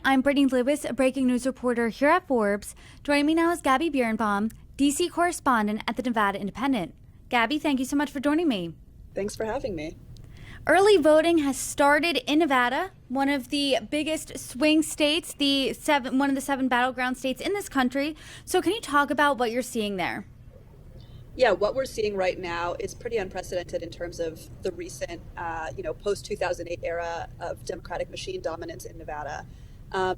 I'm Brittany Lewis, a breaking news reporter here at Forbes. Joining me now is Gabby Birenbaum, DC correspondent at the Nevada Independent. Gabby, thank you so much for joining me. Thanks for having me. Early voting has started in Nevada, one of the biggest swing states, one of the 7 battleground states in this country. So can you talk about what you're seeing there? Yeah, what we're seeing right now is pretty unprecedented in terms of the recent, post-2008 era of Democratic machine dominance in Nevada.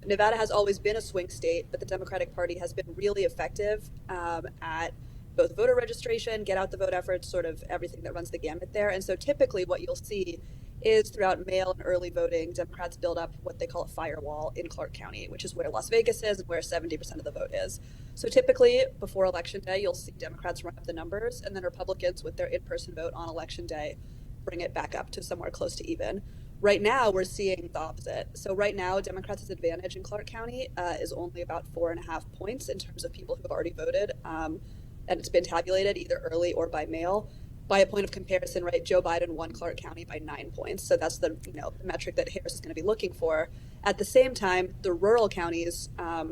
Nevada has always been a swing state, but the Democratic Party has been really effective at both voter registration, get out the vote efforts, sort of everything that runs the gamut there. And so typically what you'll see is throughout mail and early voting, Democrats build up what they call a firewall in Clark County, which is where Las Vegas is and where 70% of the vote is. So typically before Election Day, you'll see Democrats run up the numbers, and then Republicans with their in-person vote on Election Day bring it back up to somewhere close to even. Right now, we're seeing the opposite. So right now, Democrats' advantage in Clark County is only about 4.5 points in terms of people who have already voted, and it's been tabulated either early or by mail. By a point of comparison, right, Joe Biden won Clark County by 9 points. So that's the metric that Harris is going to be looking for. At the same time, the rural counties are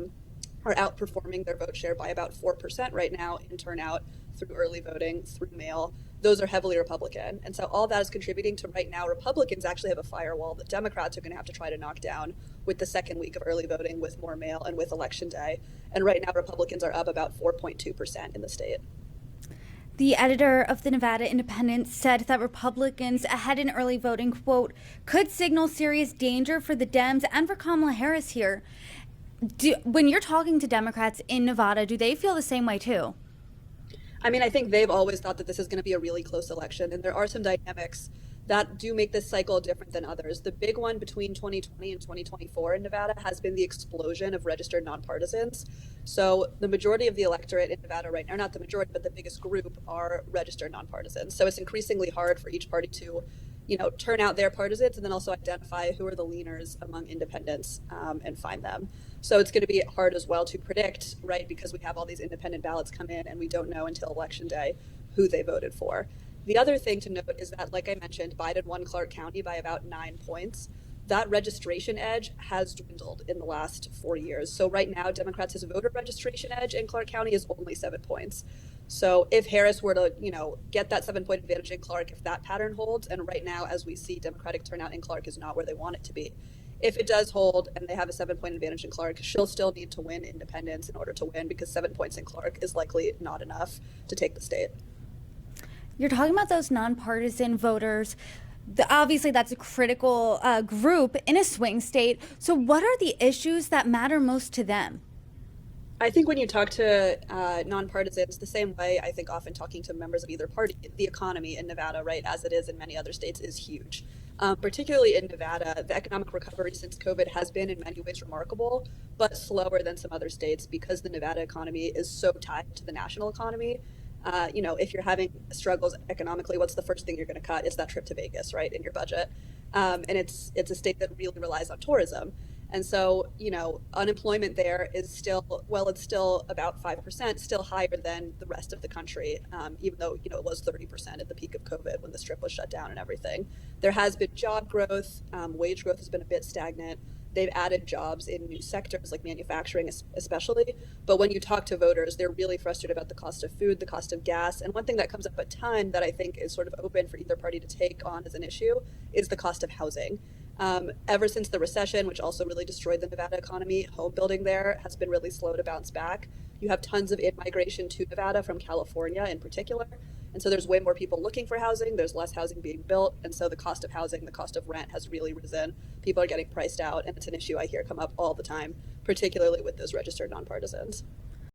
outperforming their vote share by about 4% right now in turnout through early voting, through mail. Those are heavily Republican. And so all that is contributing to right now, Republicans actually have a firewall that Democrats are going to have to try to knock down with the second week of early voting, with more mail and with Election Day. And right now, Republicans are up about 4.2% in the state. The editor of the Nevada Independent said that Republicans ahead in early voting, quote, could signal serious danger for the Dems and for Kamala Harris here. When you're talking to Democrats in Nevada, do they feel the same way too? I mean, I think they've always thought that this is going to be a really close election, and there are some dynamics that do make this cycle different than others. The big one between 2020 and 2024 in Nevada has been the explosion of registered nonpartisans. So the majority of the electorate in Nevada right now, not the majority, but the biggest group are registered nonpartisans. So it's increasingly hard for each party to, turn out their partisans and then also identify who are the leaners among independents and find them. So it's going to be hard as well to predict, right, because we have all these independent ballots come in and we don't know until Election Day who they voted for. The other thing to note is that, like I mentioned, Biden won Clark County by about 9 points. That registration edge has dwindled in the last 4 years. So right now, Democrats' voter registration edge in Clark County is only 7 points. So if Harris were to, get that 7-point advantage in Clark, if that pattern holds, and right now, as we see, Democratic turnout in Clark is not where they want it to be. If it does hold and they have a 7-point advantage in Clark, she'll still need to win independents in order to win, because 7 points in Clark is likely not enough to take the state. You're talking about those nonpartisan voters. Obviously, that's a critical group in a swing state. So what are the issues that matter most to them? I think when you talk to nonpartisans, the same way I think often talking to members of either party, the economy in Nevada, right, as it is in many other states, is huge. Particularly in Nevada, the economic recovery since COVID has been in many ways remarkable, but slower than some other states because the Nevada economy is so tied to the national economy. If you're having struggles economically, what's the first thing you're going to cut? It's that trip to Vegas, right, in your budget. And it's a state that really relies on tourism. And so, unemployment there is still, it's still about 5%, still higher than the rest of the country, even though, it was 30% at the peak of COVID when the strip was shut down and everything. There has been job growth, wage growth has been a bit stagnant. They've added jobs in new sectors like manufacturing especially. But when you talk to voters, they're really frustrated about the cost of food, the cost of gas. And one thing that comes up a ton that I think is sort of open for either party to take on as an issue is the cost of housing. Ever since the recession, which also really destroyed the Nevada economy, home building there has been really slow to bounce back. You have tons of in-migration to Nevada from California in particular. And so there's way more people looking for housing. There's less housing being built. And so the cost of housing, the cost of rent has really risen. People are getting priced out. And it's an issue I hear come up all the time, particularly with those registered nonpartisans.